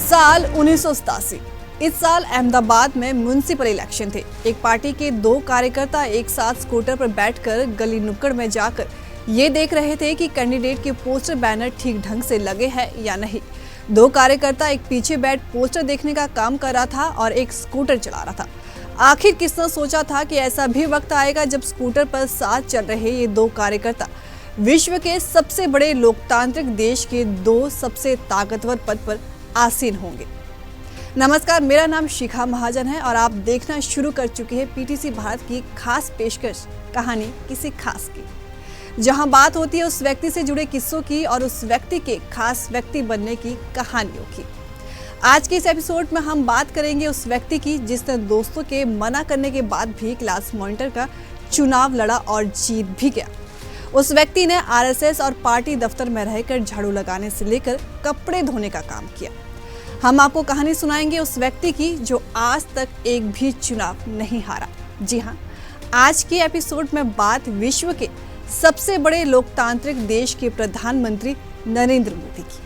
साल 1987। इस साल अहमदाबाद में म्युनिसिपल इलेक्शन थे। एक पार्टी के दो कार्यकर्ता एक साथ स्कूटर पर बैठकर गली नुक्कड़ में जाकर ये देख रहे थे कि कैंडिडेट के पोस्टर बैनर ठीक ढंग से लगे हैं या नहीं। दो कार्यकर्ता एक पीछे बैठ पोस्टर देखने का काम कर रहा था और एक स्कूटर चला रहा था। आखिर किसने सोचा था कि ऐसा भी वक्त आएगा जब स्कूटर पर साथ चल रहे ये दो कार्यकर्ता विश्व के सबसे बड़े लोकतांत्रिक देश के दो सबसे ताकतवर पद पर आसीन होंगे। नमस्कार, मेरा नाम शिखा महाजन है और आप देखना शुरू कर चुके हैं पीटीसी भारत की खास पेशकश कहानी किसी खास की, जहां बात होती है उस व्यक्ति से जुड़े किस्सों की और उस व्यक्ति के खास व्यक्ति बनने की कहानियों की। आज के इस एपिसोड में हम बात करेंगे उस व्यक्ति की जिसने दोस्तों के मना करने के बाद भी क्लास मॉनिटर का चुनाव लड़ा और जीत भी गया। उस व्यक्ति ने आरएसएस और पार्टी दफ्तर में रहकर झाड़ू लगाने से लेकर कपड़े धोने का काम किया। हम आपको कहानी सुनाएंगे उस व्यक्ति की जो आज तक एक भी चुनाव नहीं हारा। जी हाँ, आज के एपिसोड में बात विश्व के सबसे बड़े लोकतांत्रिक देश के प्रधानमंत्री नरेंद्र मोदी की।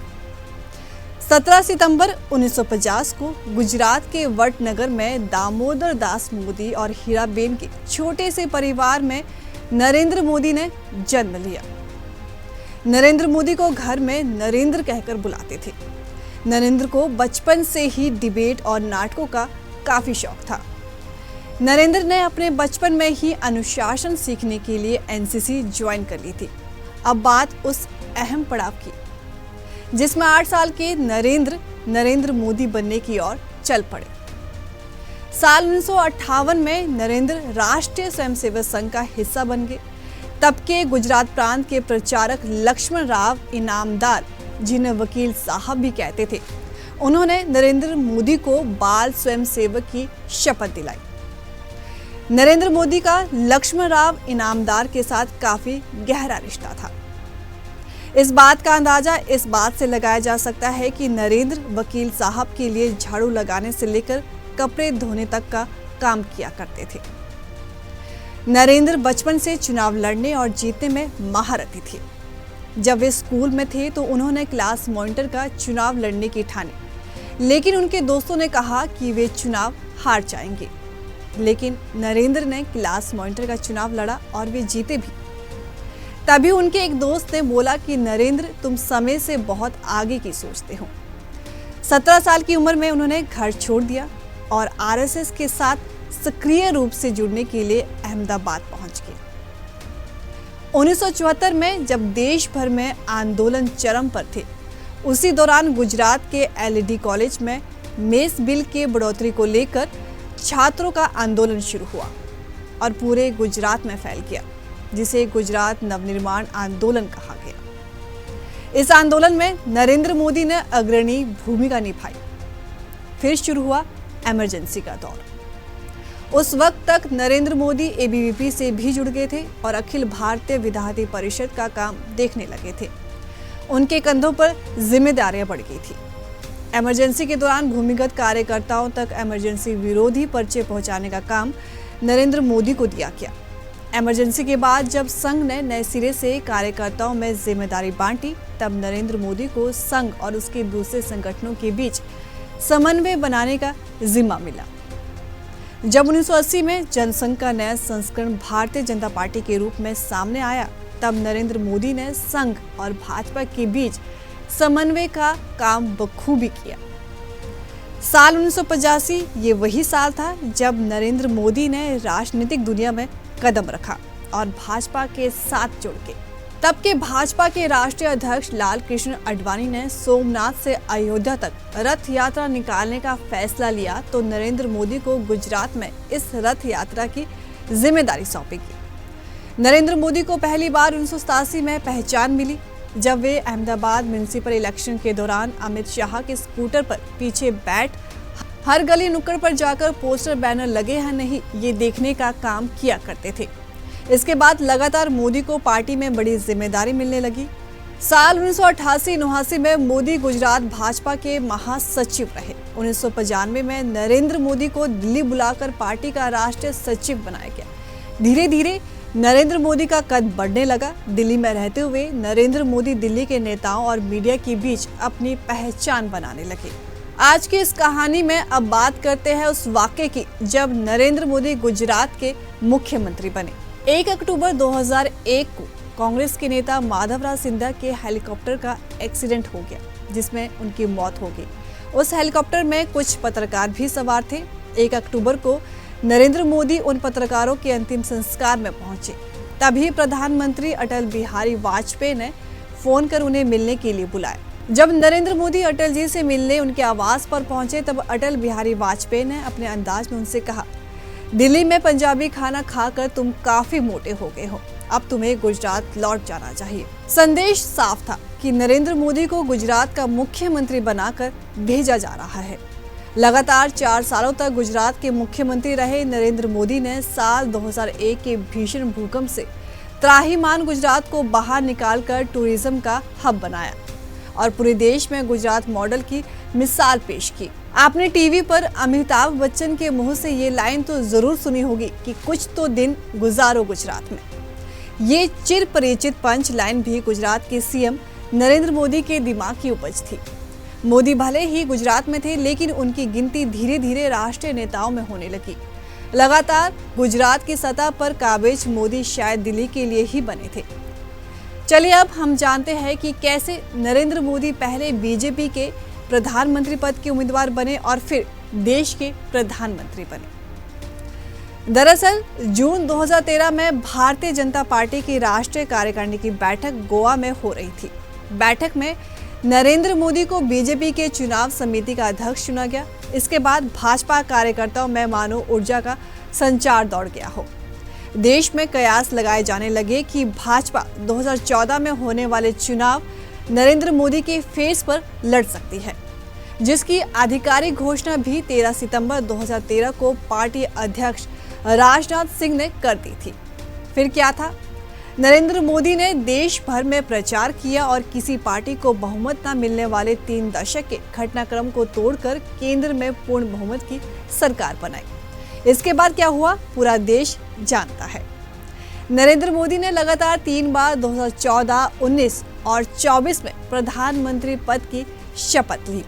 17 सितंबर 1950 को गुजरात के वडनगर में दामोदर दास मोदी और हीराबेन के छोटे से परिवार में नरेंद्र मोदी ने जन्म लिया। नरेंद्र मोदी को घर में नरेंद्र कहकर बुलाते थे। नरेंद्र को बचपन से ही डिबेट और नाटकों का काफी शौक था। नरेंद्र ने अपने बचपन में ही अनुशासन सीखने के लिए एनसीसी ज्वाइन कर ली थी। अब बात उस अहम पड़ाव की जिसमें 8 साल के नरेंद्र मोदी बनने की ओर चल पड़े। साल 1958 में नरेंद्र राष्ट्रीय स्वयंसेवक संघ का हिस्सा बन गए। तब के गुजरात प्रांत के प्रचारक लक्ष्मण राव इनामदार, जिन्हें वकील साहब भी कहते थे, उन्होंने नरेंद्र मोदी को बाल स्वयंसेवक की शपथ दिलाई। नरेंद्र मोदी का लक्ष्मण राव इनामदार के साथ काफी गहरा रिश्ता था। इस बात का अंदाजा इस बात से लगाया जा सकता है कि नरेंद्र वकील साहब के लिए झाड़ू लगाने से लेकर कपड़े धोने तक का काम किया करते थे। नरेंद्र बचपन से चुनाव लड़ने और जीतने में महारथी थे। जब वे स्कूल में थे तो उन्होंने क्लास मॉनिटर का चुनाव लड़ने की ठानी, लेकिन उनके दोस्तों ने कहा कि वे चुनाव हार जाएंगे। लेकिन नरेंद्र ने क्लास मॉनिटर का चुनाव लड़ा और वे जीते भी। तभी उनके एक दोस्त ने बोला कि नरेंद्र, तुम समय से बहुत आगे की सोचते हो। 17 साल की उम्र में उन्होंने घर छोड़ दिया और आरएसएस के साथ सक्रिय रूप से जुड़ने के लिए अहमदाबाद पहुंच गए। 1974 में जब देश भर में आंदोलन चरम पर थे, उसी दौरान गुजरात के एलईडी कॉलेज में मेस बिल के बढ़ोतरी को लेकर छात्रों का आंदोलन शुरू हुआ और पूरे गुजरात में फैल गया, जिसे गुजरात नवनिर्माण आंदोलन कहा गया। इस आंदोलन में नरेंद्र मोदी ने अग्रणी भूमिका निभाई। फिर शुरू हुआ इमरजेंसी का दौर। उस वक्त तक नरेंद्र मोदी एबीवीपी से भी जुड़ गए थे और अखिल भारतीय विद्यार्थी परिषद का काम देखने लगे थे। उनके कंधों पर जिम्मेदारियां बढ़ गई थी। इमरजेंसी के दौरान भूमिगत कार्यकर्ताओं तक इमरजेंसी विरोधी पर्चे पहुंचाने का काम नरेंद्र मोदी को दिया गया। इमरजेंसी के बाद जब संघ ने नए सिरे से कार्यकर्ताओं में जिम्मेदारी बांटी, तब नरेंद्र मोदी को संघ और उसके दूसरे संगठनों के बीच समन्वय बनाने का जिम्मा मिला। जब 1980 में जनसंघ का नया संस्करण भारतीय जनता पार्टी के रूप में सामने आया, तब नरेंद्र मोदी ने संघ और भाजपा के बीच समन्वय का काम बखूबी किया। साल 1985 ये वही साल था जब नरेंद्र मोदी ने राजनीतिक दुनिया में कदम रखा और भाजपा के साथ जुड़ गए। तब के भाजपा के राष्ट्रीय अध्यक्ष लाल कृष्ण आडवाणी ने सोमनाथ से अयोध्या तक रथ यात्रा निकालने का फैसला लिया, तो नरेंद्र मोदी को गुजरात में इस रथ यात्रा की जिम्मेदारी सौंपी गई। नरेंद्र मोदी को पहली बार 1987 में पहचान मिली जब वे अहमदाबाद म्युनिसिपल इलेक्शन के दौरान अमित शाह के स्कूटर पर पीछे बैठ हर गली नुक्कड़ पर जाकर पोस्टर बैनर लगे हैं नहीं, ये देखने का काम किया करते थे। इसके बाद लगातार मोदी को पार्टी में बड़ी जिम्मेदारी मिलने लगी। साल 1988-89 में मोदी गुजरात भाजपा के महासचिव रहे। 1995 में नरेंद्र मोदी को दिल्ली बुलाकर पार्टी का राष्ट्रीय सचिव बनाया गया। धीरे धीरे नरेंद्र मोदी का कद बढ़ने लगा। दिल्ली में रहते हुए नरेंद्र मोदी दिल्ली के नेताओं और मीडिया के बीच अपनी पहचान बनाने लगे। आज की इस कहानी में अब बात करते हैं उस वाक़ये की जब नरेंद्र मोदी गुजरात के मुख्यमंत्री बने। 1 अक्टूबर 2001 को कांग्रेस के नेता माधवराव सिंधिया के हेलीकॉप्टर का एक्सीडेंट हो गया, जिसमें उनकी मौत हो गई। उस हेलीकॉप्टर में कुछ पत्रकार भी सवार थे। 1 अक्टूबर को नरेंद्र मोदी उन पत्रकारों के अंतिम संस्कार में पहुंचे। तभी प्रधानमंत्री अटल बिहारी वाजपेयी ने फोन कर उन्हें मिलने के लिए बुलाया। जब नरेंद्र मोदी अटल जी से मिलने उनके आवास पर पहुंचे, तब अटल बिहारी वाजपेयी ने अपने अंदाज में उनसे कहा, दिल्ली में पंजाबी खाना खाकर तुम काफी मोटे हो गए हो, अब तुम्हें गुजरात लौट जाना चाहिए। संदेश साफ था कि नरेंद्र मोदी को गुजरात का मुख्यमंत्री बनाकर भेजा जा रहा है। लगातार 4 सालों तक गुजरात के मुख्यमंत्री रहे नरेंद्र मोदी ने साल 2001 के भीषण भूकंप से त्राहिमाम गुजरात को बाहर निकालकर टूरिज्म का हब बनाया और पूरे देश में गुजरात मॉडल की मिसाल पेश की। आपने टीवी पर अमिताभ बच्चन के मुंह से ये लाइन तो जरूर सुनी होगी कि कुछ तो दिन गुजारो गुजरात में। ये चिर परिचित पंच लाइन भी गुजरात के सीएम नरेंद्र मोदी के दिमाग की उपज थी। मोदी भले ही गुजरात में थे, लेकिन उनकी गिनती धीरे धीरे राष्ट्रीय नेताओं में होने लगी। लगातार गुजरात की सतह पर काबिज मोदी शायद दिल्ली के लिए ही बने थे। चलिए अब हम जानते हैं कि कैसे नरेंद्र मोदी पहले बीजेपी के प्रधानमंत्री पद के उम्मीदवार बने और फिर देश के प्रधानमंत्री बने। दरअसल जून 2013 में भारतीय जनता पार्टी की राष्ट्रीय कार्यकारिणी की बैठक गोवा में हो रही थी। बैठक में नरेंद्र मोदी को बीजेपी के चुनाव समिति का अध्यक्ष चुना गया। इसके बाद भाजपा कार्यकर्ताओं में मानो ऊर्जा का संचार दौड़ गया हो। देश में कयास लगाए जाने लगे कि भाजपा 2014 में होने वाले चुनाव नरेंद्र मोदी के फेस पर लड़ सकती है, जिसकी आधिकारिक घोषणा भी 13 सितंबर 2013 को पार्टी अध्यक्ष राजनाथ सिंह ने कर दी थी। फिर क्या था? नरेंद्र मोदी ने देश भर में प्रचार किया और किसी पार्टी को बहुमत न मिलने वाले 3 दशक के घटनाक्रम को तोड़कर केंद्र में पूर्ण बहुमत की सरकार बनाई। इसके बाद क्या हुआ पूरा देश जानता है। नरेंद्र मोदी ने लगातार 3 बार 2014, 19 और 24 में प्रधानमंत्री पद की शपथ ली।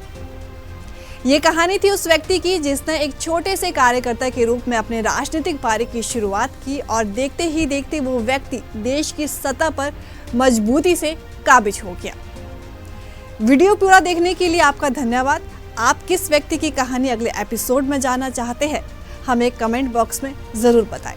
ये कहानी थी उस व्यक्ति की जिसने एक छोटे से कार्यकर्ता के रूप में अपने राजनीतिक पारी की शुरुआत की और देखते ही देखते वो व्यक्ति देश की सतह पर मजबूती से काबिज हो गया। वीडियो पूरा देखने के लिए आपका धन्यवाद। आप किस व्यक्ति की कहानी अगले एपिसोड में जानना चाहते हैं, हमें कमेंट बॉक्स में जरूर बताएं।